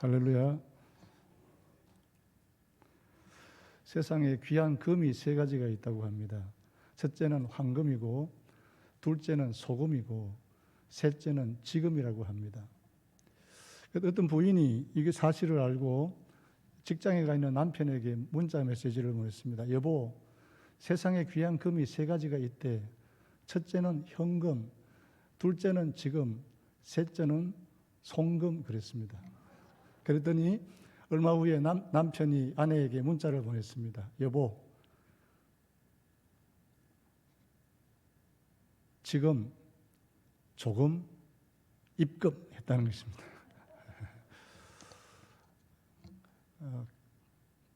할렐루야. 세상에 귀한 금이 세 가지가 있다고 합니다. 첫째는 황금이고, 둘째는 소금이고, 셋째는 지금이라고 합니다. 어떤 부인이 이게 사실을 알고 직장에 가 있는 남편에게 문자 메시지를 보냈습니다. 여보, 세상에 귀한 금이 세 가지가 있대. 첫째는 현금, 둘째는 지금, 셋째는 송금 그랬습니다. 그랬더니 얼마 후에 남편이 아내에게 문자를 보냈습니다. 여보, 지금 조금 입금했다는 것입니다.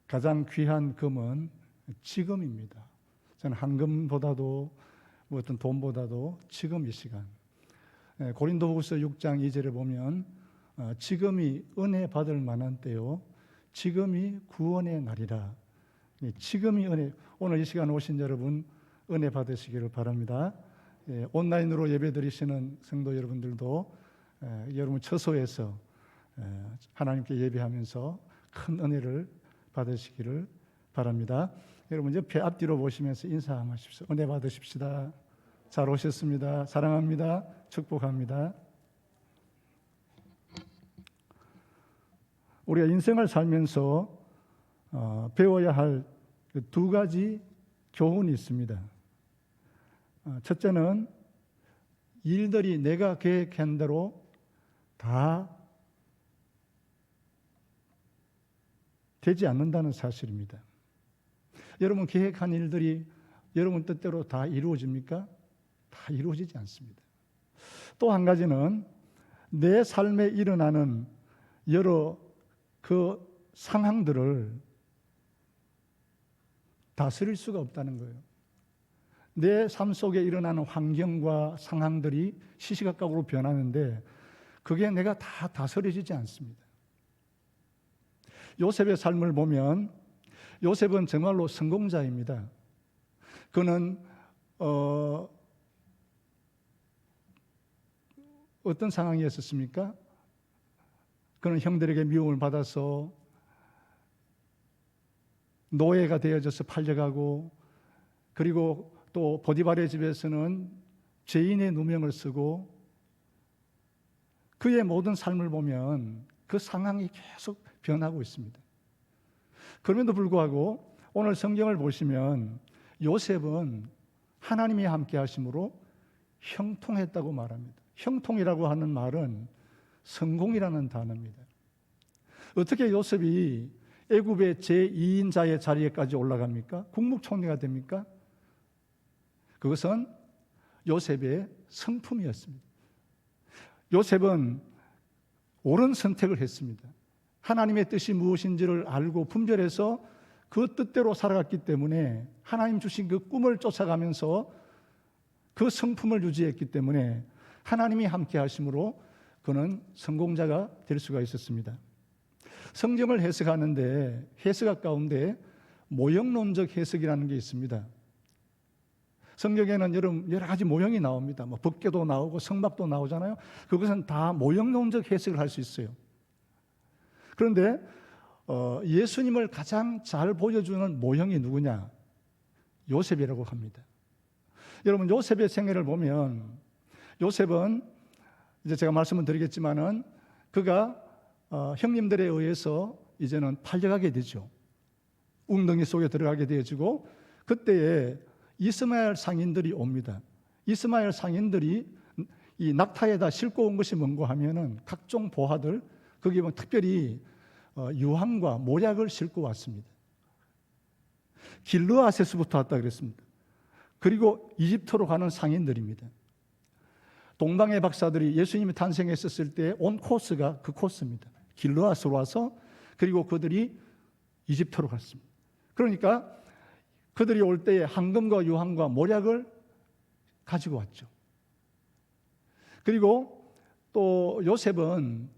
가장 귀한 금은 지금입니다. 저는 황금보다도 어떤 돈보다도 지금 이 시간. 고린도후서 6장 2절에 보면 지금이 은혜 받을 만한 때요, 지금이 구원의 날이라. 지금이 은혜. 오늘 이 시간 오신 여러분 은혜 받으시기를 바랍니다. 온라인으로 예배드리시는 성도 여러분들도 여러분 처소에서 하나님께 예배하면서 큰 은혜를 받으시기를 바랍니다. 여러분 옆에 앞뒤로 보시면서 인사 한번 하십시오. 은혜 받으십시다. 잘 오셨습니다. 사랑합니다. 축복합니다. 우리가 인생을 살면서 배워야 할 두 가지 교훈이 있습니다. 첫째는 일들이 내가 계획한 대로 다 되지 않는다는 사실입니다. 여러분 계획한 일들이 여러분 뜻대로 다 이루어집니까? 다 이루어지지 않습니다. 또 한 가지는 내 삶에 일어나는 여러 그 상황들을 다스릴 수가 없다는 거예요. 내 삶 속에 일어나는 환경과 상황들이 시시각각으로 변하는데 그게 내가 다 다스려지지 않습니다. 요셉의 삶을 보면 요셉은 정말로 성공자입니다. 그는 어떤 상황이었습니까? 그는 형들에게 미움을 받아서 노예가 되어져서 팔려가고, 그리고 또 보디발의 집에서는 죄인의 누명을 쓰고, 그의 모든 삶을 보면 그 상황이 계속 변하고 있습니다. 그럼에도 불구하고 오늘 성경을 보시면 요셉은 하나님이 함께 하심으로 형통했다고 말합니다. 형통이라고 하는 말은 성공이라는 단어입니다. 어떻게 요셉이 애굽의 제2인자의 자리에까지 올라갑니까? 국무총리가 됩니까? 그것은 요셉의 성품이었습니다. 요셉은 옳은 선택을 했습니다. 하나님의 뜻이 무엇인지를 알고 분별해서 그 뜻대로 살아갔기 때문에, 하나님 주신 그 꿈을 쫓아가면서 그 성품을 유지했기 때문에 하나님이 함께 하심으로 그는 성공자가 될 수가 있었습니다. 성경을 해석하는데 해석학 가운데 모형론적 해석이라는 게 있습니다. 성경에는 여러 가지 모형이 나옵니다. 법궤도 나오고 성막도 나오잖아요. 그것은 다 모형론적 해석을 할 수 있어요. 그런데 예수님을 가장 잘 보여주는 모형이 누구냐? 요셉이라고 합니다. 여러분, 요셉의 생애를 보면 요셉은 이제 제가 말씀을 드리겠지만은 그가 형님들에 의해서 이제는 팔려가게 되죠. 웅덩이 속에 들어가게 되어지고, 그때에 이스마엘 상인들이 옵니다. 이스마엘 상인들이 이 낙타에다 싣고 온 것이 뭔고 하면은 각종 보화들, 거기에 보면 특별히 유황과 모략을 싣고 왔습니다. 길르아세스부터 왔다 그랬습니다. 그리고 이집트로 가는 상인들입니다. 동방의 박사들이 예수님이 탄생했었을 때 온 코스가 그 코스입니다. 길르아스로 와서 그리고 그들이 이집트로 갔습니다. 그러니까 그들이 올 때에 황금과 유황과 모략을 가지고 왔죠. 그리고 또 요셉은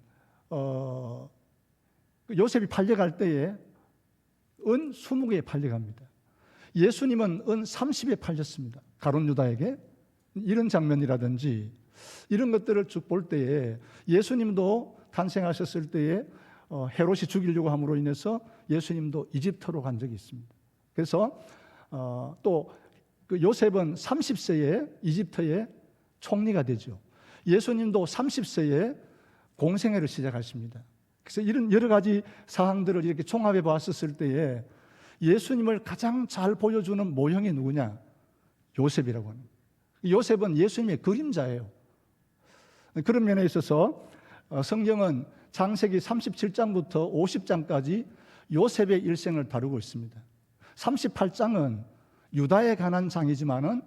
요셉이 팔려갈 때에 은 20개에 팔려갑니다. 예수님은 은 30에 팔렸습니다. 가룟 유다에게. 이런 장면이라든지 이런 것들을 쭉 볼 때에 예수님도 탄생하셨을 때에 헤롯이 죽이려고 함으로 인해서 예수님도 이집트로 간 적이 있습니다. 그래서 또 그 요셉은 30세에 이집트의 총리가 되죠. 예수님도 30세에 공생애를 시작하십니다. 그래서 이런 여러 가지 사항들을 이렇게 종합해 봤었을 때에 예수님을 가장 잘 보여주는 모형이 누구냐? 요셉이라고 합니다. 요셉은 예수님의 그림자예요. 그런 면에 있어서 성경은 창세기 37장부터 50장까지 요셉의 일생을 다루고 있습니다. 38장은 유다에 관한 장이지만은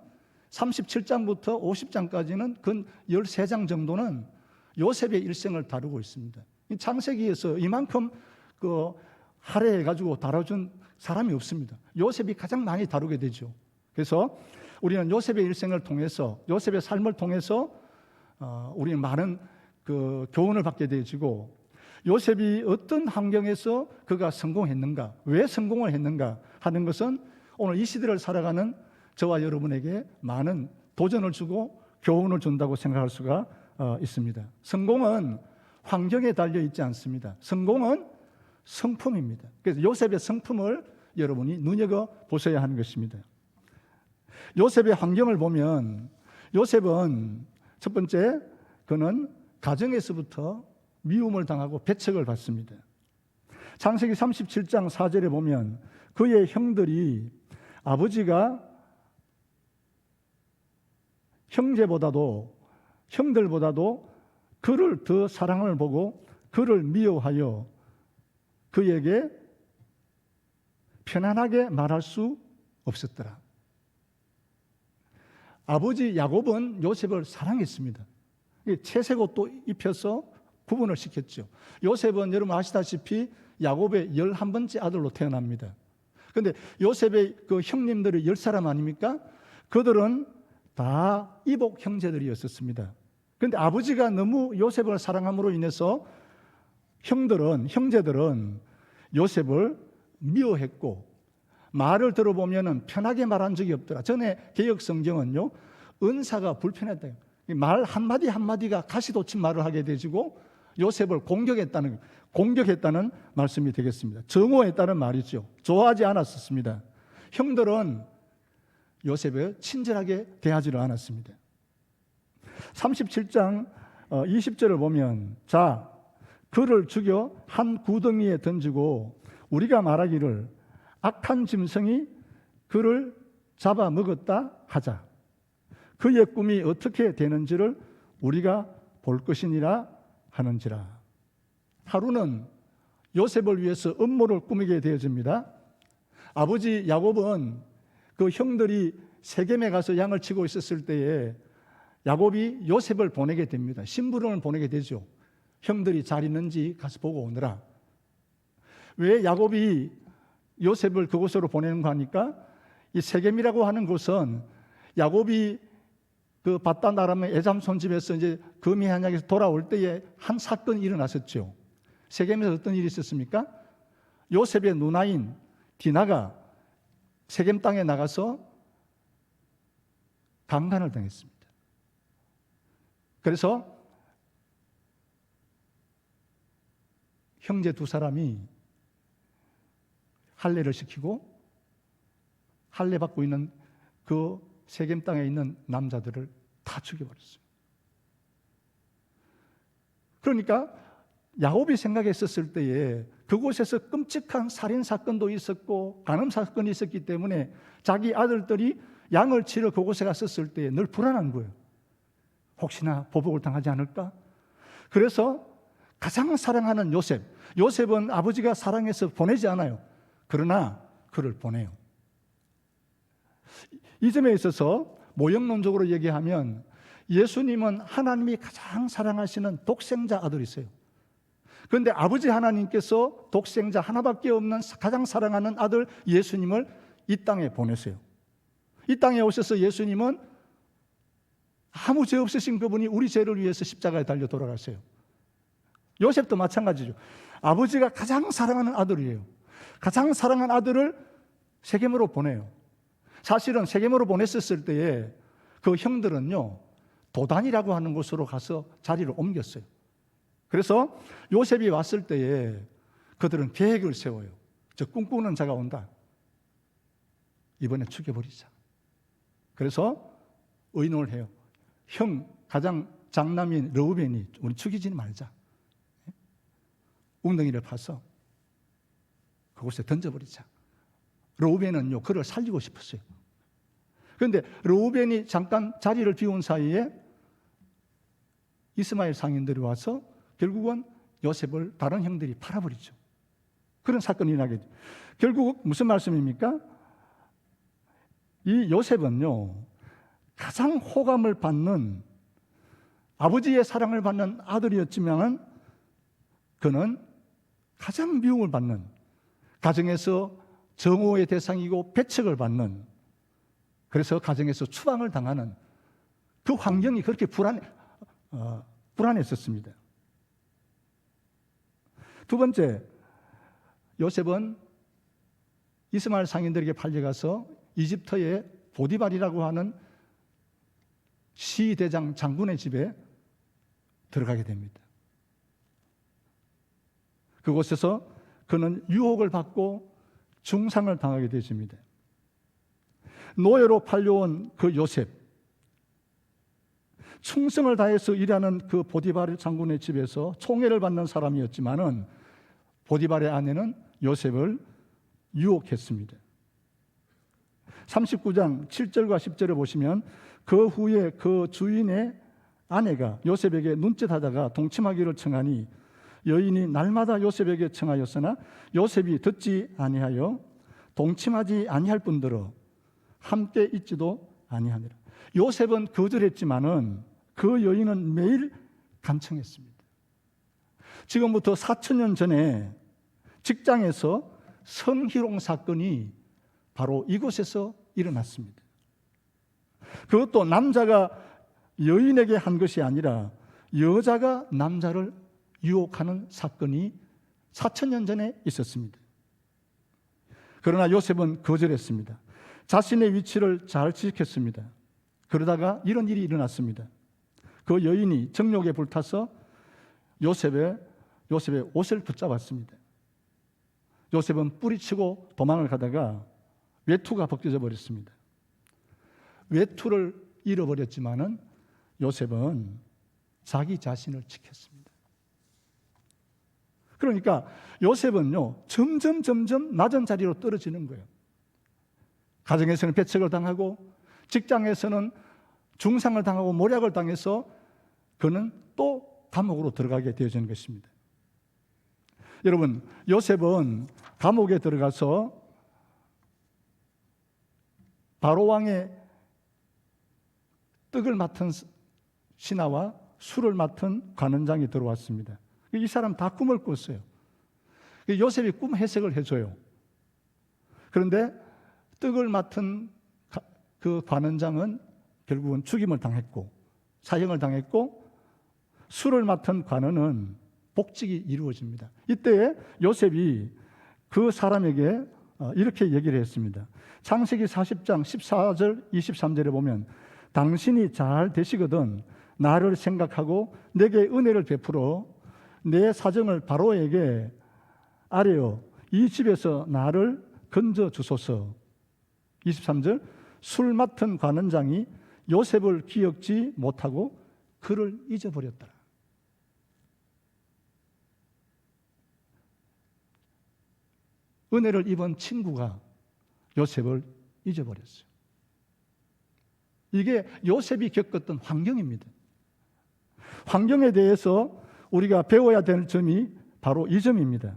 37장부터 50장까지는 근 13장 정도는 요셉의 일생을 다루고 있습니다. 창세기에서 이만큼 할애해가지고 다뤄준 사람이 없습니다. 요셉이 가장 많이 다루게 되죠. 그래서 우리는 요셉의 일생을 통해서, 요셉의 삶을 통해서 우리는 많은 교훈을 받게 되어지고, 요셉이 어떤 환경에서 그가 성공했는가, 왜 성공을 했는가 하는 것은 오늘 이 시대를 살아가는 저와 여러분에게 많은 도전을 주고 교훈을 준다고 생각할 수가 있습니다. 성공은 환경에 달려 있지 않습니다. 성공은 성품입니다. 그래서 요셉의 성품을 여러분이 눈여겨보셔야 하는 것입니다. 요셉의 환경을 보면 요셉은 첫 번째, 그는 가정에서부터 미움을 당하고 배척을 받습니다. 창세기 37장 4절에 보면 그의 형들이 아버지가 형들보다도 그를 더 사랑을 보고 그를 미워하여 그에게 편안하게 말할 수 없었더라. 아버지 야곱은 요셉을 사랑했습니다. 채색 옷도 입혀서 구분을 시켰죠. 요셉은 여러분 아시다시피 야곱의 11번째 아들로 태어납니다. 그런데 요셉의 그 형님들이 10사람 아닙니까? 그들은 다 이복 형제들이었습니다. 그런데 아버지가 너무 요셉을 사랑함으로 인해서 형제들은 요셉을 미워했고, 말을 들어보면 편하게 말한 적이 없더라. 전에 개역 성경은요, 은사가 불편했다. 말 한마디 한마디가 가시돋친 말을 하게 되지고 요셉을 공격했다는 말씀이 되겠습니다. 정오했다는 말이죠. 좋아하지 않았습니다. 형들은 요셉을 친절하게 대하지를 않았습니다. 37장 20절을 보면, 자, 그를 죽여 한 구덩이에 던지고 우리가 말하기를 악한 짐승이 그를 잡아먹었다 하자. 그의 꿈이 어떻게 되는지를 우리가 볼 것이니라 하는지라. 하루는 요셉을 위해서 음모를 꾸미게 되어집니다. 아버지 야곱은 그 형들이 세겜에 가서 양을 치고 있었을 때에 야곱이 요셉을 보내게 됩니다. 심부름을 보내게 되죠. 형들이 잘 있는지 가서 보고 오느라. 왜 야곱이 요셉을 그곳으로 보내는가 하니까, 이 세겜이라고 하는 곳은 야곱이 그 바단 아람의 에잠손 집에서 이제 금이 한양에서 돌아올 때에 한 사건이 일어났었죠. 세겜에서 어떤 일이 있었습니까? 요셉의 누나인 디나가 세겜 땅에 나가서 강간을 당했습니다. 그래서 형제 두 사람이 할례를 시키고 할례 받고 있는 그 세겜 땅에 있는 남자들을 다 죽여버렸어요. 그러니까 야곱이 생각했었을 때에 그곳에서 끔찍한 살인 사건도 있었고 간음 사건이 있었기 때문에 자기 아들들이 양을 치러 그곳에 갔었을 때에 늘 불안한 거예요. 혹시나 보복을 당하지 않을까? 그래서 가장 사랑하는 요셉은 아버지가 사랑해서 보내지 않아요. 그러나 그를 보내요. 이 점에 있어서 모형론적으로 얘기하면 예수님은 하나님이 가장 사랑하시는 독생자 아들이세요. 그런데 아버지 하나님께서 독생자 하나밖에 없는 가장 사랑하는 아들 예수님을 이 땅에 보내세요. 이 땅에 오셔서 예수님은 아무 죄 없으신 그분이 우리 죄를 위해서 십자가에 달려 돌아가세요. 요셉도 마찬가지죠. 아버지가 가장 사랑하는 아들이에요. 가장 사랑하는 아들을 세겜으로 보내요. 사실은 세겜으로 보냈었을 때에 그 형들은요, 도단이라고 하는 곳으로 가서 자리를 옮겼어요. 그래서 요셉이 왔을 때에 그들은 계획을 세워요. 저 꿈꾸는 자가 온다. 이번에 죽여버리자. 그래서 의논을 해요. 형, 가장 장남인 르우벤이 우리 죽이지는 말자. 웅덩이를 파서 그곳에 던져버리자. 르우벤은요, 그를 살리고 싶었어요. 그런데 르우벤이 잠깐 자리를 비운 사이에 이스마엘 상인들이 와서 결국은 요셉을 다른 형들이 팔아버리죠. 그런 사건이 일어나게 돼요. 결국 무슨 말씀입니까? 이 요셉은요, 가장 호감을 받는, 아버지의 사랑을 받는 아들이었지만 그는 가장 미움을 받는, 가정에서 정오의 대상이고 배척을 받는, 그래서 가정에서 추방을 당하는 그 환경이 그렇게 불안했었습니다. 두 번째, 요셉은 이스마엘 상인들에게 팔려가서 이집트의 보디발이라고 하는 시대장 장군의 집에 들어가게 됩니다. 그곳에서 그는 유혹을 받고 중상을 당하게 되십니다. 노예로 팔려온 그 요셉, 충성을 다해서 일하는 그 보디발 장군의 집에서 총애를 받는 사람이었지만은 보디발의 아내는 요셉을 유혹했습니다. 39장 7절과 10절을 보시면 그 후에 그 주인의 아내가 요셉에게 눈짓하다가 동침하기를 청하니 여인이 날마다 요셉에게 청하였으나 요셉이 듣지 아니하여 동침하지 아니할 뿐더러 함께 있지도 아니하니라. 요셉은 거절했지만은 그 여인은 매일 간청했습니다. 지금부터 4,000년 전에 직장에서 성희롱 사건이 바로 이곳에서 일어났습니다. 그것도 남자가 여인에게 한 것이 아니라 여자가 남자를 유혹하는 사건이 4,000년 전에 있었습니다. 그러나 요셉은 거절했습니다. 자신의 위치를 잘 지켰습니다. 그러다가 이런 일이 일어났습니다. 그 여인이 정욕에 불타서 요셉의 옷을 붙잡았습니다. 요셉은 뿌리치고 도망을 가다가 외투가 벗겨져 버렸습니다. 외투를 잃어버렸지만은 요셉은 자기 자신을 지켰습니다. 그러니까 요셉은요, 점점 낮은 자리로 떨어지는 거예요. 가정에서는 배척을 당하고 직장에서는 중상을 당하고 모략을 당해서 그는 또 감옥으로 들어가게 되어지는 것입니다. 여러분, 요셉은 감옥에 들어가서 바로왕의 떡을 맡은 신하와 술을 맡은 관원장이 들어왔습니다. 이 사람 다 꿈을 꿨어요. 요셉이 꿈 해석을 해줘요. 그런데 떡을 맡은 그 관원장은 결국은 죽임을 당했고 사형을 당했고, 술을 맡은 관원은 복직이 이루어집니다. 이때 요셉이 그 사람에게 이렇게 얘기를 했습니다. 창세기 40장 14절 23절에 보면 당신이 잘 되시거든 나를 생각하고 내게 은혜를 베풀어 내 사정을 바로에게 아뢰어 이 집에서 나를 건져 주소서. 23절, 술 맡은 관원장이 요셉을 기억지 못하고 그를 잊어버렸더라. 은혜를 입은 친구가 요셉을 잊어버렸어요. 이게 요셉이 겪었던 환경입니다. 환경에 대해서 우리가 배워야 될 점이 바로 이 점입니다.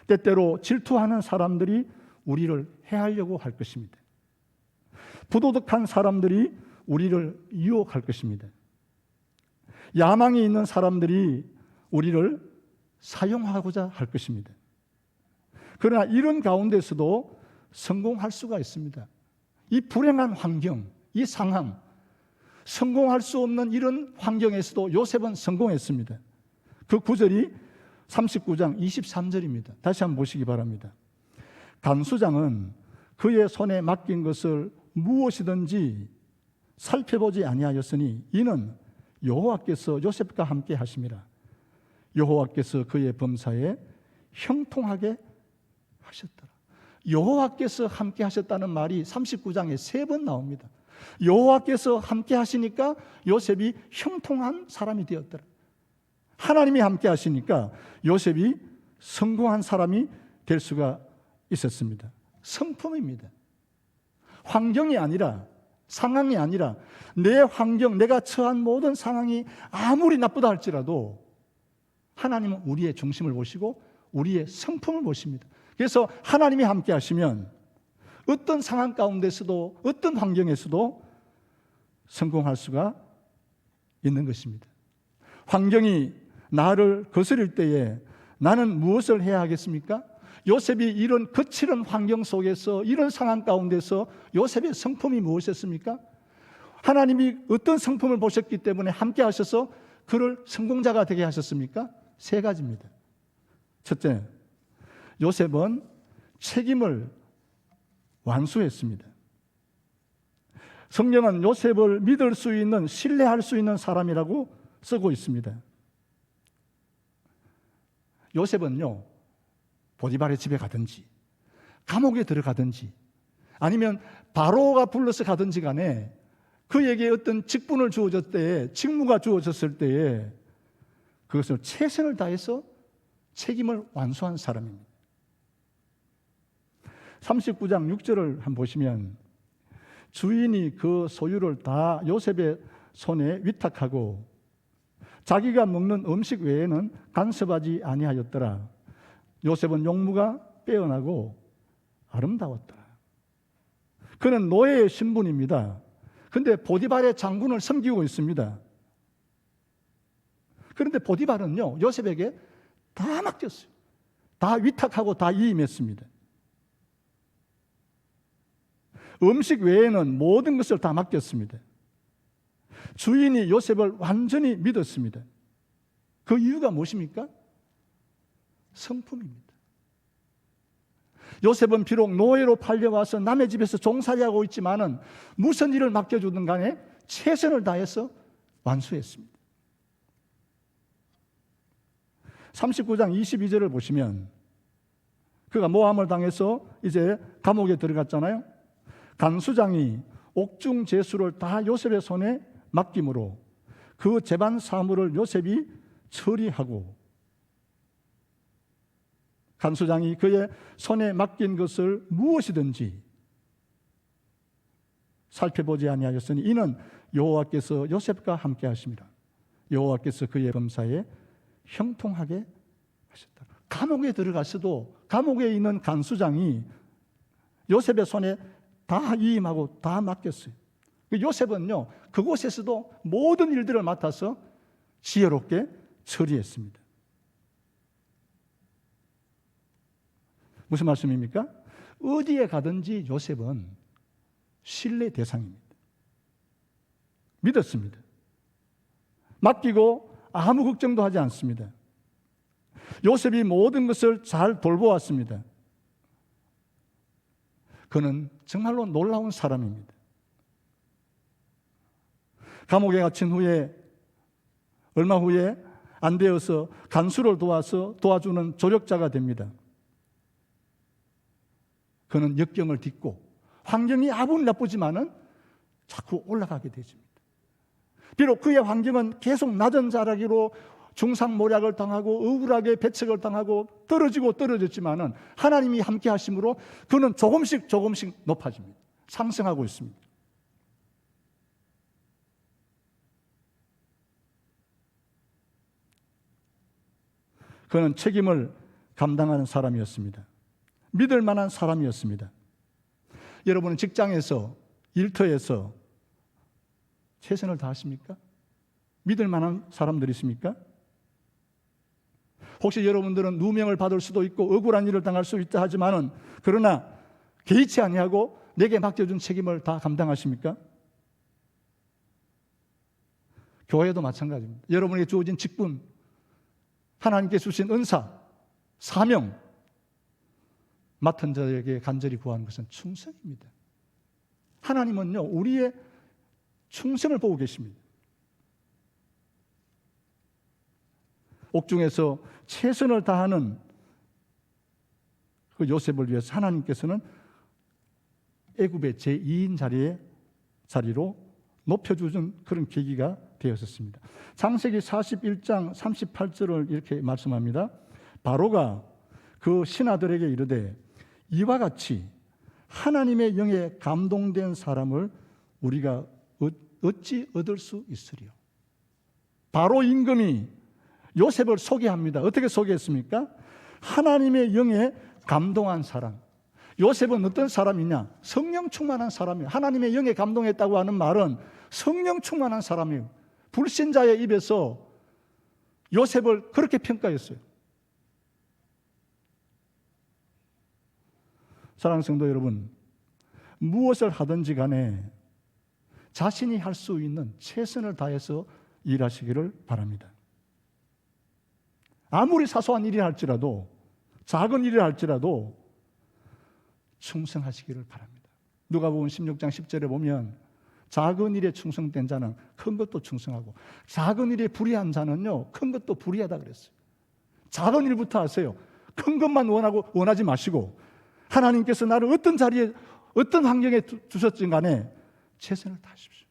때때로 질투하는 사람들이 우리를 해하려고 할 것입니다. 부도덕한 사람들이 우리를 유혹할 것입니다. 야망이 있는 사람들이 우리를 사용하고자 할 것입니다. 그러나 이런 가운데서도 성공할 수가 있습니다. 이 불행한 환경, 이 상황, 성공할 수 없는 이런 환경에서도 요셉은 성공했습니다. 그 구절이 39장 23절입니다. 다시 한번 보시기 바랍니다. 간수장은 그의 손에 맡긴 것을 무엇이든지 살펴보지 아니하였으니 이는 여호와께서 요셉과 함께 하심이라. 여호와께서 그의 범사에 형통하게 하셨더라. 여호와께서 함께 하셨다는 말이 39장에 3번 나옵니다. 여호와께서 함께 하시니까 요셉이 형통한 사람이 되었더라. 하나님이 함께 하시니까 요셉이 성공한 사람이 될 수가 있었습니다. 성품입니다. 환경이 아니라, 상황이 아니라, 내 환경, 내가 처한 모든 상황이 아무리 나쁘다 할지라도 하나님은 우리의 중심을 보시고 우리의 성품을 보십니다. 그래서 하나님이 함께 하시면 어떤 상황 가운데서도, 어떤 환경에서도 성공할 수가 있는 것입니다. 환경이 나를 거스릴 때에 나는 무엇을 해야 하겠습니까? 요셉이 이런 거칠은 환경 속에서, 이런 상황 가운데서 요셉의 성품이 무엇이었습니까? 하나님이 어떤 성품을 보셨기 때문에 함께 하셔서 그를 성공자가 되게 하셨습니까? 3가지입니다. 첫째, 요셉은 책임을 완수했습니다. 성경은 요셉을 믿을 수 있는, 신뢰할 수 있는 사람이라고 쓰고 있습니다. 요셉은요, 보디발의 집에 가든지 감옥에 들어가든지 아니면 바로가 불러서 가든지 간에 그에게 어떤 직분을 주어졌을 때에, 직무가 주어졌을 때에 그것을 최선을 다해서 책임을 완수한 사람입니다. 39장 6절을 한번 보시면 주인이 그 소유를 다 요셉의 손에 위탁하고 자기가 먹는 음식 외에는 간섭하지 아니하였더라. 요셉은 용무가 빼어나고 아름다웠더라. 그는 노예의 신분입니다. 그런데 보디발의 장군을 섬기고 있습니다. 그런데 보디발은요, 요셉에게 다 맡겼어요. 다 위탁하고 다 위임했습니다. 음식 외에는 모든 것을 다 맡겼습니다. 주인이 요셉을 완전히 믿었습니다. 그 이유가 무엇입니까? 성품입니다. 요셉은 비록 노예로 팔려와서 남의 집에서 종살이하고 있지만은 무슨 일을 맡겨주든 간에 최선을 다해서 완수했습니다. 39장 22절을 보시면 그가 모함을 당해서 이제 감옥에 들어갔잖아요. 간수장이 옥중 제수를 다 요셉의 손에 맡김으로 그 재반 사물을 요셉이 처리하고 간수장이 그의 손에 맡긴 것을 무엇이든지 살펴보지 아니하였으니 이는 여호와께서 요셉과 함께 하심이라. 여호와께서 그의 범사에 형통하게 하셨다. 감옥에 들어갔어도 감옥에 있는 간수장이 요셉의 손에 다 위임하고 다 맡겼어요. 요셉은요, 그곳에서도 모든 일들을 맡아서 지혜롭게 처리했습니다. 무슨 말씀입니까? 어디에 가든지 요셉은 신뢰 대상입니다. 믿었습니다. 맡기고 아무 걱정도 하지 않습니다. 요셉이 모든 것을 잘 돌보았습니다. 그는 정말로 놀라운 사람입니다. 감옥에 갇힌 후에 얼마 후에 안 되어서 간수를 도와주는 조력자가 됩니다. 그는 역경을 딛고 환경이 아무리 나쁘지만은 자꾸 올라가게 되십니다. 비록 그의 환경은 계속 낮은 자라기로 중상모략을 당하고 억울하게 배척을 당하고 떨어졌지만은 하나님이 함께 하심으로 그는 조금씩 높아집니다. 상승하고 있습니다. 그는 책임을 감당하는 사람이었습니다. 믿을 만한 사람이었습니다. 여러분은 직장에서, 일터에서 최선을 다하십니까? 믿을 만한 사람들이십니까? 혹시 여러분들은 누명을 받을 수도 있고 억울한 일을 당할 수 있다 하지만은 그러나 개의치 아니하고 내게 맡겨준 책임을 다 감당하십니까? 교회도 마찬가지입니다. 여러분에게 주어진 직분, 하나님께 주신 은사, 사명, 맡은 자에게 간절히 구하는 것은 충성입니다. 하나님은요, 우리의 충성을 보고 계십니다. 옥중에서 최선을 다하는 그 요셉을 위해서 하나님께서는 애굽의 제2인 자리로 높여주는 그런 계기가 되었었습니다. 창세기 41장 38절을 이렇게 말씀합니다. 바로가 그 신하들에게 이르되 이와 같이 하나님의 영에 감동된 사람을 우리가 어찌 얻을 수 있으리요. 바로 임금이 요셉을 소개합니다. 어떻게 소개했습니까? 하나님의 영에 감동한 사람. 요셉은 어떤 사람이냐? 성령 충만한 사람이에요. 하나님의 영에 감동했다고 하는 말은 성령 충만한 사람이에요. 불신자의 입에서 요셉을 그렇게 평가했어요. 사랑하는 성도 여러분, 무엇을 하든지 간에 자신이 할 수 있는 최선을 다해서 일하시기를 바랍니다. 아무리 사소한 일이 할지라도, 작은 일이 할지라도 충성하시기를 바랍니다. 누가복음 16장 10절에 보면 작은 일에 충성된 자는 큰 것도 충성하고 작은 일에 불의한 자는요 큰 것도 불의하다 그랬어요. 작은 일부터 하세요. 큰 것만 원하지 마시고 하나님께서 나를 어떤 자리에 어떤 환경에 두셨든 간에 최선을 다하십시오.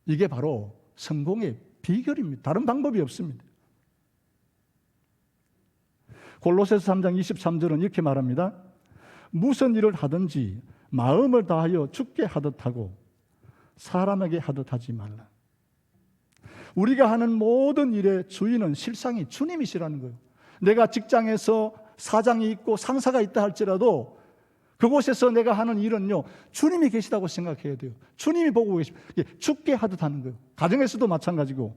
이게 바로 성공의 비결입니다. 다른 방법이 없습니다. 골로새서 3장 23절은 이렇게 말합니다. 무슨 일을 하든지 마음을 다하여 주께 하듯 하고 사람에게 하듯 하지 말라. 우리가 하는 모든 일의 주인은 실상이 주님이시라는 거예요. 내가 직장에서 사장이 있고 상사가 있다 할지라도 그곳에서 내가 하는 일은요 주님이 계시다고 생각해야 돼요. 주님이 보고 계십니다. 주께 하듯 하는 거예요. 가정에서도 마찬가지고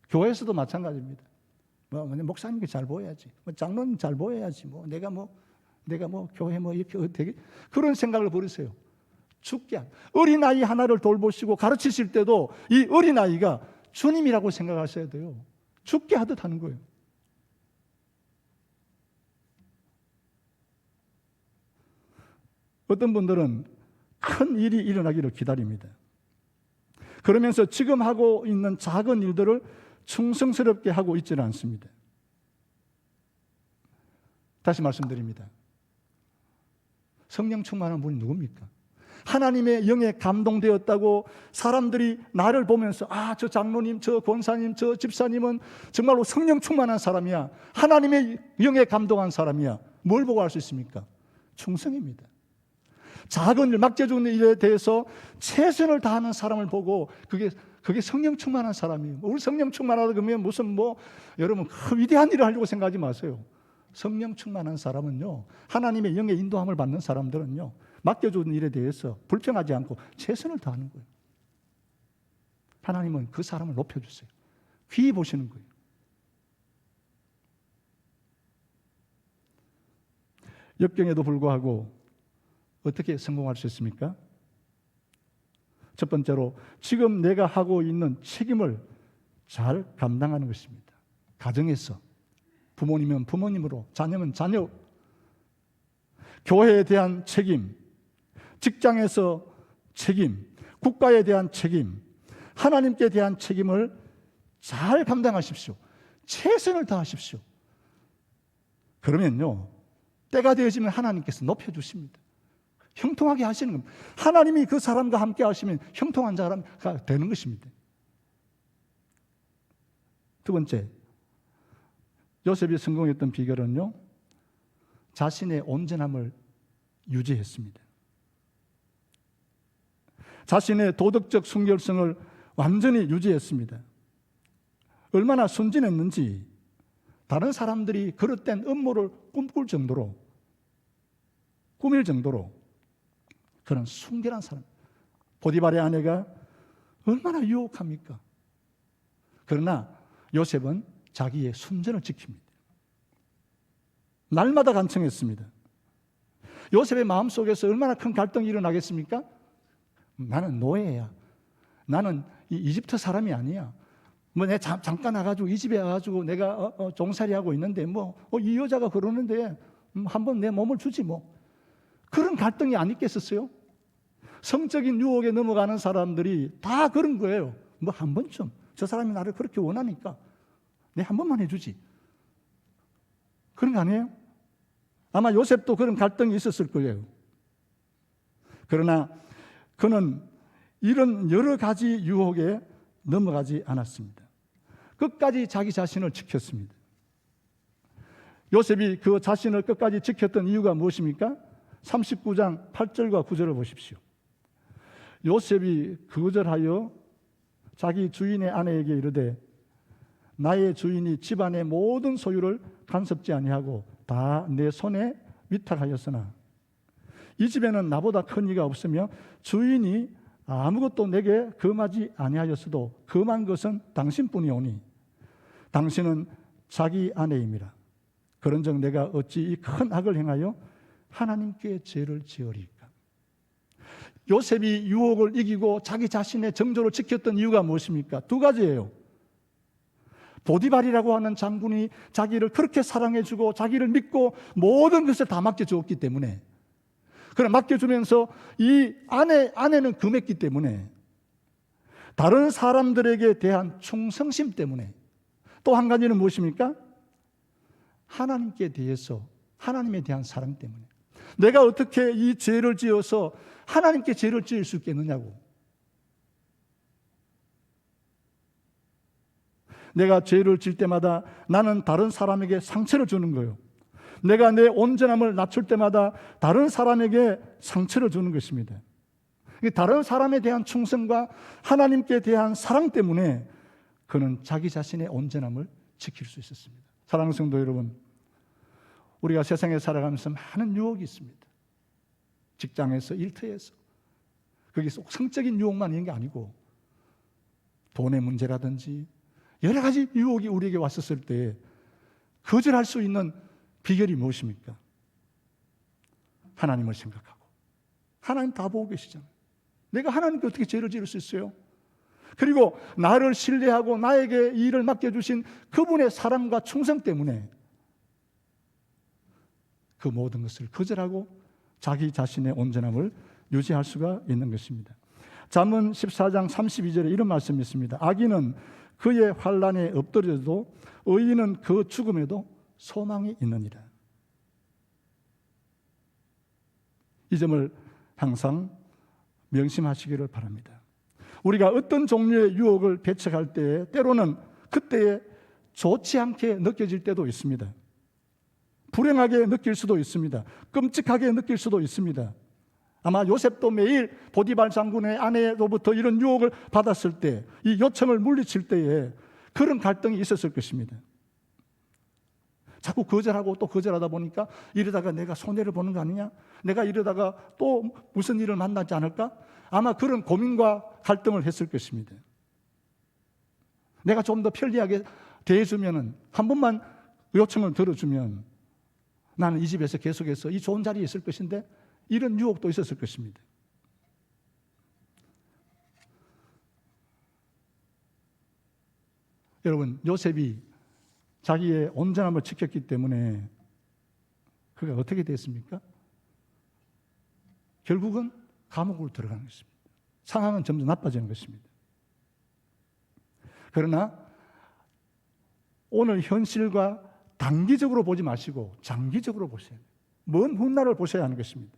교회에서도 마찬가지입니다. 목사님이 잘 보여야지, 장로님 잘 보여야지, 내가 교회 이렇게 되게 그런 생각을 버리세요. 주께 어린아이 하나를 돌보시고 가르치실 때도 이 어린아이가 주님이라고 생각하셔야 돼요. 주께 하듯 하는 거예요. 어떤 분들은 큰 일이 일어나기를 기다립니다. 그러면서 지금 하고 있는 작은 일들을 충성스럽게 하고 있지는 않습니다. 다시 말씀드립니다. 성령 충만한 분이 누굽니까? 하나님의 영에 감동되었다고 사람들이 나를 보면서 저 장로님, 저 권사님, 저 집사님은 정말로 성령 충만한 사람이야. 하나님의 영에 감동한 사람이야. 뭘 보고 알 수 있습니까? 충성입니다. 작은 일, 맡겨주는 일에 대해서 최선을 다하는 사람을 보고 그게 성령 충만한 사람이에요. 우리 성령 충만하다 그러면 무슨 여러분 위대한 일을 하려고 생각하지 마세요. 성령 충만한 사람은요, 하나님의 영의 인도함을 받는 사람들은요, 맡겨주는 일에 대해서 불평하지 않고 최선을 다하는 거예요. 하나님은 그 사람을 높여주세요. 귀히 보시는 거예요. 역경에도 불구하고 어떻게 성공할 수 있습니까? 첫 번째로 지금 내가 하고 있는 책임을 잘 감당하는 것입니다. 가정에서 부모님은 부모님으로, 자녀면 자녀, 교회에 대한 책임, 직장에서 책임, 국가에 대한 책임, 하나님께 대한 책임을 잘 감당하십시오. 최선을 다하십시오. 그러면요, 때가 되어지면 하나님께서 높여주십니다. 형통하게 하시는 겁니다. 하나님이 그 사람과 함께 하시면 형통한 사람가 되는 것입니다. 두 번째, 요셉이 성공했던 비결은요, 자신의 온전함을 유지했습니다. 자신의 도덕적 순결성을 완전히 유지했습니다. 얼마나 순진했는지 다른 사람들이 그릇된 음모를 꾸밀 정도로 그런 순결한 사람. 보디발의 아내가 얼마나 유혹합니까? 그러나 요셉은 자기의 순전을 지킵니다. 날마다 간청했습니다. 요셉의 마음속에서 얼마나 큰 갈등이 일어나겠습니까? 나는 노예야. 나는 이집트 사람이 아니야. 내가 잠깐 와가지고 이 집에 와가지고 내가 종살이하고 있는데 이 여자가 그러는데 한번 내 몸을 주지 그런 갈등이 안 있겠었어요? 성적인 유혹에 넘어가는 사람들이 다 그런 거예요. 한 번쯤 저 사람이 나를 그렇게 원하니까 내 한 번만 해주지. 그런 거 아니에요? 아마 요셉도 그런 갈등이 있었을 거예요. 그러나 그는 이런 여러 가지 유혹에 넘어가지 않았습니다. 끝까지 자기 자신을 지켰습니다. 요셉이 그 자신을 끝까지 지켰던 이유가 무엇입니까? 39장 8절과 9절을 보십시오. 요셉이 거절하여 자기 주인의 아내에게 이르되 나의 주인이 집안의 모든 소유를 간섭지 아니하고 다 내 손에 위탁하였으나 이 집에는 나보다 큰 이가 없으며 주인이 아무것도 내게 금하지 아니하였어도 금한 것은 당신뿐이오니 당신은 자기 아내임이라. 그런즉 내가 어찌 이 큰 악을 행하여 하나님께 죄를 지으리까. 요셉이 유혹을 이기고 자기 자신의 정조를 지켰던 이유가 무엇입니까? 두 가지예요. 보디발이라고 하는 장군이 자기를 그렇게 사랑해주고 자기를 믿고 모든 것을 다 맡겨주었기 때문에, 그래 맡겨주면서 이 아내는 금했기 때문에, 다른 사람들에게 대한 충성심 때문에, 또 한 가지는 무엇입니까? 하나님께 대해서 하나님에 대한 사랑 때문에. 내가 어떻게 이 죄를 지어서 하나님께 죄를 지을 수 있겠느냐고. 내가 죄를 질 때마다 나는 다른 사람에게 상처를 주는 거예요. 내가 내 온전함을 낮출 때마다 다른 사람에게 상처를 주는 것입니다. 다른 사람에 대한 충성과 하나님께 대한 사랑 때문에 그는 자기 자신의 온전함을 지킬 수 있었습니다. 사랑하는 성도 여러분, 우리가 세상에 살아가면서 많은 유혹이 있습니다. 직장에서, 일터에서. 그게 꼭 성적인 유혹만 있는 게 아니고 돈의 문제라든지 여러 가지 유혹이 우리에게 왔었을 때 거절할 수 있는 비결이 무엇입니까? 하나님을 생각하고. 하나님 다 보고 계시잖아요. 내가 하나님께 어떻게 죄를 지을 수 있어요? 그리고 나를 신뢰하고 나에게 이 일을 맡겨주신 그분의 사랑과 충성 때문에 그 모든 것을 거절하고 자기 자신의 온전함을 유지할 수가 있는 것입니다. 잠언 14장 32절에 이런 말씀이 있습니다. 악인은 그의 환난에 엎드려도 의인은 그 죽음에도 소망이 있느니라. 이 점을 항상 명심하시기를 바랍니다. 우리가 어떤 종류의 유혹을 배척할 때 때로는 그때에 좋지 않게 느껴질 때도 있습니다. 불행하게 느낄 수도 있습니다. 끔찍하게 느낄 수도 있습니다. 아마 요셉도 매일 보디발 장군의 아내로부터 이런 유혹을 받았을 때, 이 요청을 물리칠 때에 그런 갈등이 있었을 것입니다. 자꾸 거절하고 또 거절하다 보니까 이러다가 내가 손해를 보는 거 아니냐? 내가 이러다가 또 무슨 일을 만나지 않을까? 아마 그런 고민과 갈등을 했을 것입니다. 내가 좀 더 편리하게 대해주면, 한 번만 요청을 들어주면 나는 이 집에서 계속해서 이 좋은 자리에 있을 것인데, 이런 유혹도 있었을 것입니다. 여러분, 요셉이 자기의 온전함을 지켰기 때문에 그가 어떻게 됐습니까? 결국은 감옥으로 들어가는 것입니다. 상황은 점점 나빠지는 것입니다. 그러나 오늘 현실과 단기적으로 보지 마시고 장기적으로 보셔야 돼요. 먼 훗날을 보셔야 하는 것입니다.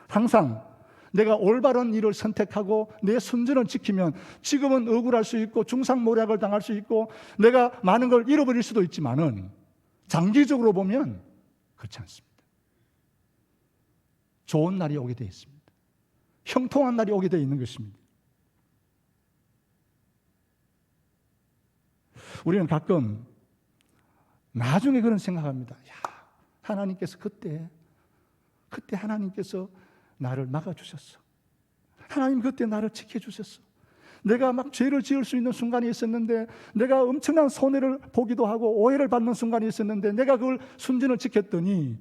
항상 내가 올바른 일을 선택하고 내 순전을 지키면 지금은 억울할 수 있고 중상모략을 당할 수 있고 내가 많은 걸 잃어버릴 수도 있지만은 장기적으로 보면 그렇지 않습니다. 좋은 날이 오게 되어 있습니다. 형통한 날이 오게 되어 있는 것입니다. 우리는 가끔 나중에 그런 생각합니다. 야, 하나님께서 그때 하나님께서 나를 막아주셨어. 하나님 그때 나를 지켜주셨어. 내가 막 죄를 지을 수 있는 순간이 있었는데, 내가 엄청난 손해를 보기도 하고 오해를 받는 순간이 있었는데 내가 그걸 순전을 지켰더니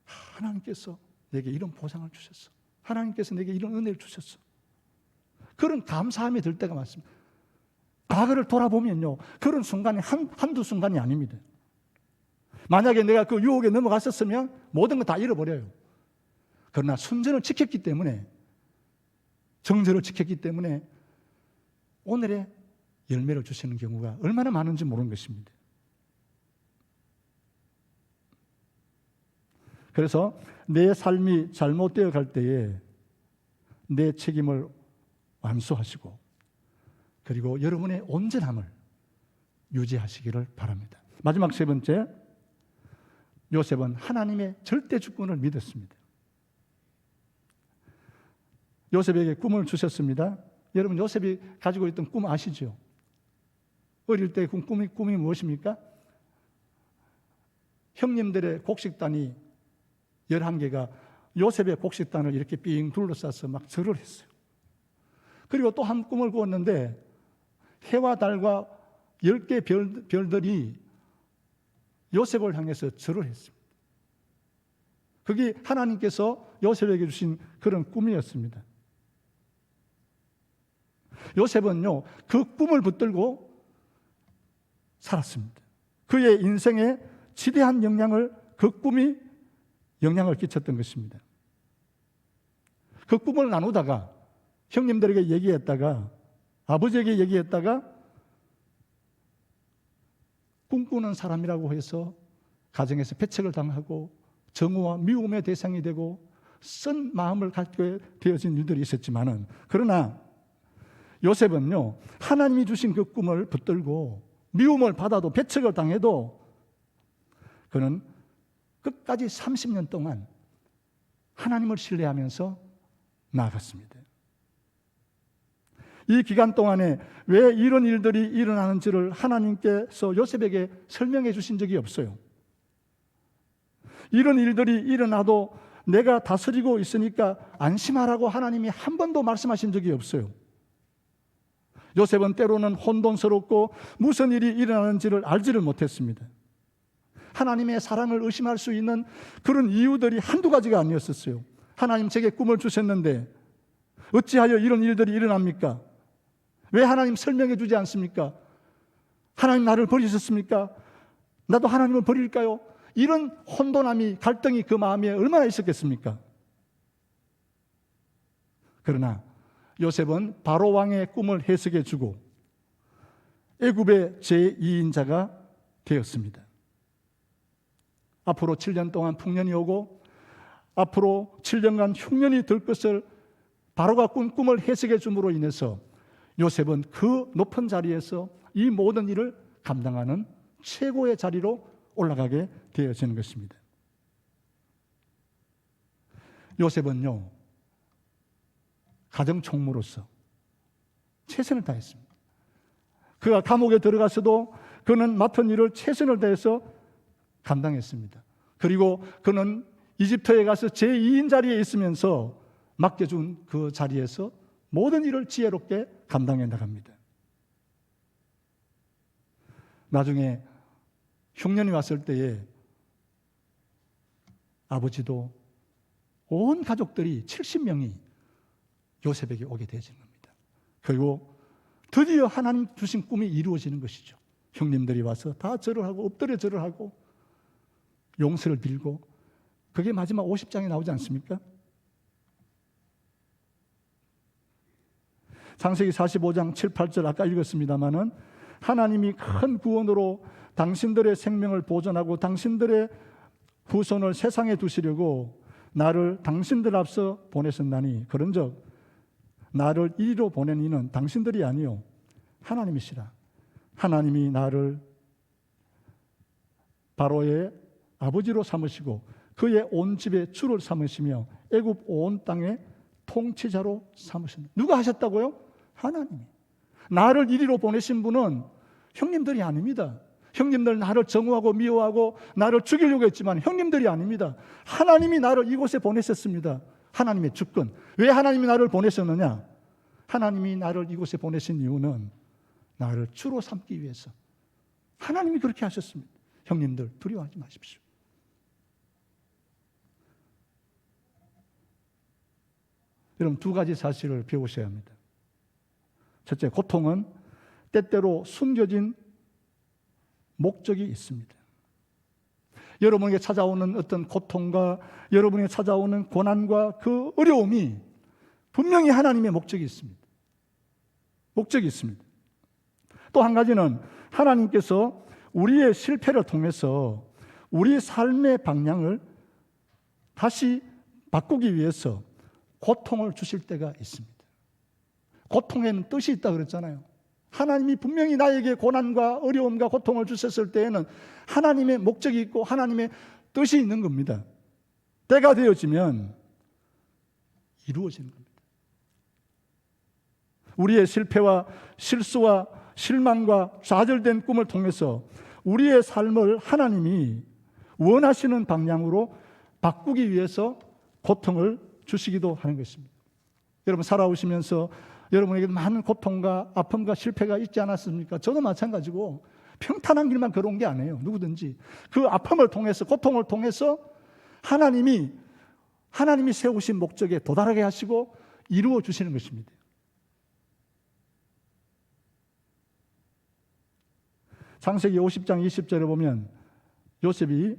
하나님께서 내게 이런 보상을 주셨어. 하나님께서 내게 이런 은혜를 주셨어. 그런 감사함이 들 때가 많습니다. 과거를 돌아보면요, 그런 순간이 한두 순간이 아닙니다. 만약에 내가 그 유혹에 넘어갔었으면 모든 거 다 잃어버려요. 그러나 순전을 지켰기 때문에, 정절을 지켰기 때문에 오늘의 열매를 주시는 경우가 얼마나 많은지 모르는 것입니다. 그래서 내 삶이 잘못되어 갈 때에 내 책임을 완수하시고 그리고 여러분의 온전함을 유지하시기를 바랍니다. 마지막 세 번째, 요셉은 하나님의 절대 주권을 믿었습니다. 요셉에게 꿈을 주셨습니다. 여러분, 요셉이 가지고 있던 꿈 아시죠? 어릴 때 꿈이 무엇입니까? 형님들의 곡식단이 11개가 요셉의 곡식단을 이렇게 삥 둘러싸서 막 절을 했어요. 그리고 또 한 꿈을 꾸었는데 해와 달과 10개 별들이 요셉을 향해서 절을 했습니다. 그게 하나님께서 요셉에게 주신 그런 꿈이었습니다. 요셉은요, 그 꿈을 붙들고 살았습니다. 그의 인생에 지대한 그 꿈이 영향을 끼쳤던 것입니다. 그 꿈을 나누다가 형님들에게 얘기했다가 아버지에게 얘기했다가 꿈꾸는 사람이라고 해서 가정에서 배척을 당하고 정오와 미움의 대상이 되고 쓴 마음을 갖게 되어진 일들이 있었지만은, 그러나 요셉은요, 하나님이 주신 그 꿈을 붙들고 미움을 받아도 배척을 당해도 그는 끝까지 30년 동안 하나님을 신뢰하면서 나아갔습니다. 이 기간 동안에 왜 이런 일들이 일어나는지를 하나님께서 요셉에게 설명해 주신 적이 없어요. 이런 일들이 일어나도 내가 다스리고 있으니까 안심하라고 하나님이 한 번도 말씀하신 적이 없어요. 요셉은 때로는 혼돈스럽고 무슨 일이 일어나는지를 알지를 못했습니다. 하나님의 사랑을 의심할 수 있는 그런 이유들이 한두 가지가 아니었었어요. 하나님 제게 꿈을 주셨는데 어찌하여 이런 일들이 일어납니까? 왜 하나님 설명해 주지 않습니까? 하나님 나를 버리셨습니까? 나도 하나님을 버릴까요? 이런 혼돈함이, 갈등이 그 마음에 얼마나 있었겠습니까? 그러나 요셉은 바로 왕의 꿈을 해석해 주고 애굽의 제2인자가 되었습니다. 앞으로 7년 동안 풍년이 오고 앞으로 7년간 흉년이 들 것을 바로가 꾼 꿈을 해석해 줌으로 인해서 요셉은 그 높은 자리에서 이 모든 일을 감당하는 최고의 자리로 올라가게 되어지는 것입니다. 요셉은요, 가정 총무로서 최선을 다했습니다. 그가 감옥에 들어가서도 그는 맡은 일을 최선을 다해서 감당했습니다. 그리고 그는 이집트에 가서 제2인 자리에 있으면서 맡겨준 그 자리에서 모든 일을 지혜롭게 감당해 나갑니다. 나중에 흉년이 왔을 때에 아버지도 온 가족들이 70명이 요셉에게 오게 되어진 겁니다. 그리고 드디어 하나님 주신 꿈이 이루어지는 것이죠. 형님들이 와서 다 절을 하고 엎드려 절을 하고 용서를 빌고, 그게 마지막 50장에 나오지 않습니까? 창세기 45장 7, 8절 아까 읽었습니다마는 하나님이 큰 구원으로 당신들의 생명을 보존하고 당신들의 후손을 세상에 두시려고 나를 당신들 앞서 보내셨나니, 그런즉 나를 이리로 보낸 이는 당신들이 아니요 하나님이시라. 하나님이 나를 바로의 아버지로 삼으시고 그의 온 집의 주를 삼으시며 애굽 온 땅의 통치자로 삼으셨다. 누가 하셨다고요? 하나님이. 나를 이리로 보내신 분은 형님들이 아닙니다. 형님들 나를 정오하고 미워하고 나를 죽이려고 했지만 형님들이 아닙니다. 하나님이 나를 이곳에 보내셨습니다. 하나님의 주권. 왜 하나님이 나를 보내셨느냐? 하나님이 나를 이곳에 보내신 이유는 나를 주로 삼기 위해서. 하나님이 그렇게 하셨습니다. 형님들 두려워하지 마십시오. 여러분, 두 가지 사실을 배우셔야 합니다. 첫째, 고통은 때때로 숨겨진 목적이 있습니다. 여러분에게 찾아오는 어떤 고통과 여러분에게 찾아오는 고난과 그 어려움이 분명히 하나님의 목적이 있습니다. 목적이 있습니다. 또 한 가지는 하나님께서 우리의 실패를 통해서 우리의 삶의 방향을 다시 바꾸기 위해서 고통을 주실 때가 있습니다. 고통에는 뜻이 있다 그랬잖아요. 하나님이 분명히 나에게 고난과 어려움과 고통을 주셨을 때에는 하나님의 목적이 있고 하나님의 뜻이 있는 겁니다. 때가 되어지면 이루어지는 겁니다. 우리의 실패와 실수와 실망과 좌절된 꿈을 통해서 우리의 삶을 하나님이 원하시는 방향으로 바꾸기 위해서 고통을 주시기도 하는 것입니다. 여러분 살아오시면서 여러분에게 많은 고통과 아픔과 실패가 있지 않았습니까? 저도 마찬가지고 평탄한 길만 걸어온 게 아니에요. 누구든지 그 아픔을 통해서, 고통을 통해서 하나님이 세우신 목적에 도달하게 하시고 이루어 주시는 것입니다. 창세기 50장 20절에 보면 요셉이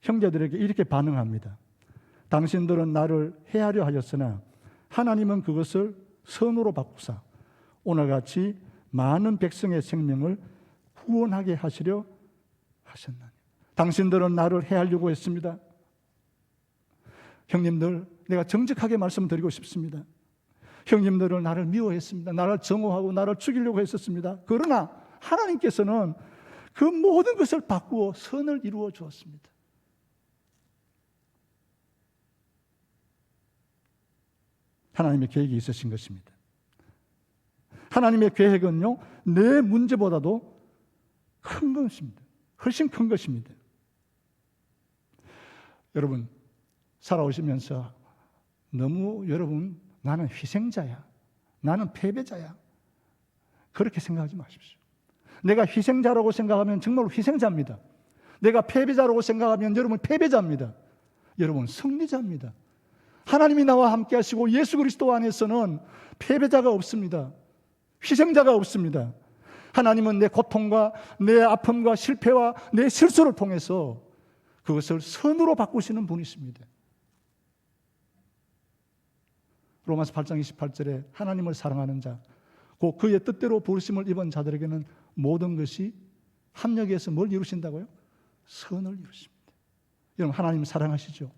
형제들에게 이렇게 반응합니다. 당신들은 나를 해하려 하였으나 하나님은 그것을 선으로 바꾸사 오늘같이 많은 백성의 생명을 구원하게 하시려 하셨나니. 당신들은 나를 해하려고 했습니다. 형님들, 내가 정직하게 말씀드리고 싶습니다. 형님들은 나를 미워했습니다. 나를 정오하고 나를 죽이려고 했었습니다. 그러나 하나님께서는 그 모든 것을 바꾸어 선을 이루어 주었습니다. 하나님의 계획이 있으신 것입니다. 하나님의 계획은요, 내 문제보다도 큰 것입니다. 훨씬 큰 것입니다. 여러분, 살아오시면서 너무 여러분, 나는 희생자야, 나는 패배자야, 그렇게 생각하지 마십시오. 내가 희생자라고 생각하면 정말 희생자입니다. 내가 패배자라고 생각하면 여러분 패배자입니다. 여러분 승리자입니다. 하나님이 나와 함께 하시고 예수 그리스도 안에서는 패배자가 없습니다. 희생자가 없습니다. 하나님은 내 고통과 내 아픔과 실패와 내 실수를 통해서 그것을 선으로 바꾸시는 분이십니다. 로마서 8장 28절에 하나님을 사랑하는 자, 곧 그의 뜻대로 부르심을 입은 자들에게는 모든 것이 합력해서 뭘 이루신다고요? 선을 이루십니다. 여러분 하나님 사랑하시죠?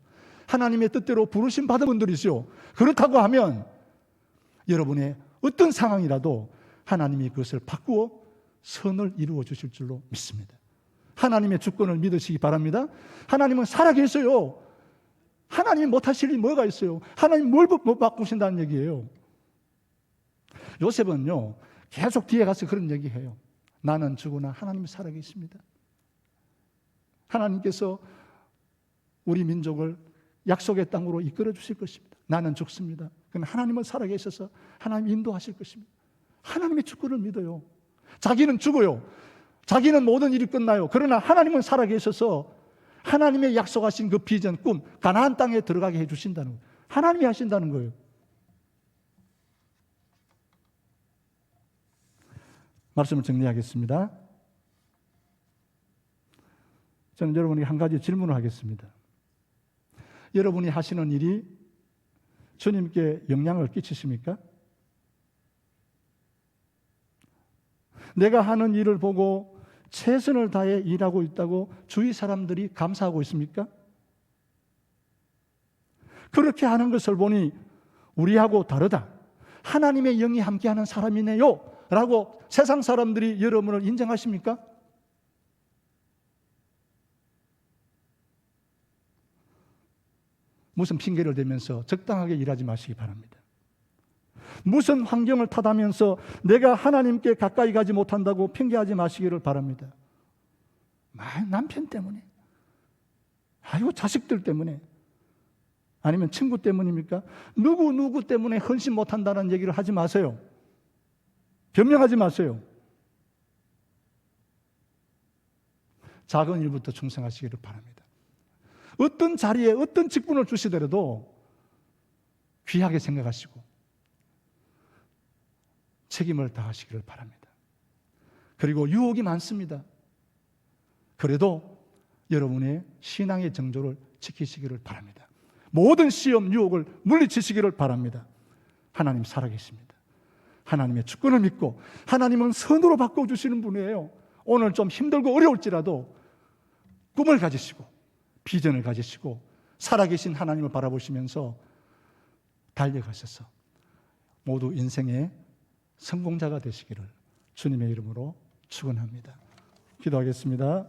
하나님의 뜻대로 부르심 받은 분들이죠. 그렇다고 하면 여러분의 어떤 상황이라도 하나님이 그것을 바꾸어 선을 이루어 주실 줄로 믿습니다. 하나님의 주권을 믿으시기 바랍니다. 하나님은 살아계셔요. 하나님이 못하실 일이 뭐가 있어요? 하나님 뭘 못 바꾸신다는 얘기예요. 요셉은요 계속 뒤에 가서 그런 얘기해요. 나는 죽으나 하나님이 살아계십니다. 하나님께서 우리 민족을 약속의 땅으로 이끌어 주실 것입니다. 나는 죽습니다. 그러나 하나님은 살아계셔서 하나님 인도하실 것입니다. 하나님의 주권을 믿어요. 자기는 죽어요. 자기는 모든 일이 끝나요. 그러나 하나님은 살아계셔서 하나님의 약속하신 그 비전, 꿈, 가나안 땅에 들어가게 해주신다는 거예요. 하나님이 하신다는 거예요. 말씀을 정리하겠습니다. 저는 여러분에게 한 가지 질문을 하겠습니다. 여러분이 하시는 일이 주님께 영향을 끼치십니까? 내가 하는 일을 보고 최선을 다해 일하고 있다고 주위 사람들이 감사하고 있습니까? 그렇게 하는 것을 보니 우리하고 다르다. 하나님의 영이 함께하는 사람이네요. 라고 세상 사람들이 여러분을 인정하십니까? 무슨 핑계를 대면서 적당하게 일하지 마시기 바랍니다. 무슨 환경을 탓하면서 내가 하나님께 가까이 가지 못한다고 핑계하지 마시기를 바랍니다. 남편 때문에, 아이고 자식들 때문에, 아니면 친구 때문입니까? 누구 때문에 헌신 못한다는 얘기를 하지 마세요. 변명하지 마세요. 작은 일부터 충성하시기를 바랍니다. 어떤 자리에 어떤 직분을 주시더라도 귀하게 생각하시고 책임을 다하시기를 바랍니다. 그리고 유혹이 많습니다. 그래도 여러분의 신앙의 정조를 지키시기를 바랍니다. 모든 시험, 유혹을 물리치시기를 바랍니다. 하나님 살아계십니다. 하나님의 주권을 믿고 하나님은 선으로 바꿔주시는 분이에요. 오늘 좀 힘들고 어려울지라도 꿈을 가지시고 비전을 가지시고 살아계신 하나님을 바라보시면서 달려가셔서 모두 인생의 성공자가 되시기를 주님의 이름으로 축원합니다. 기도하겠습니다.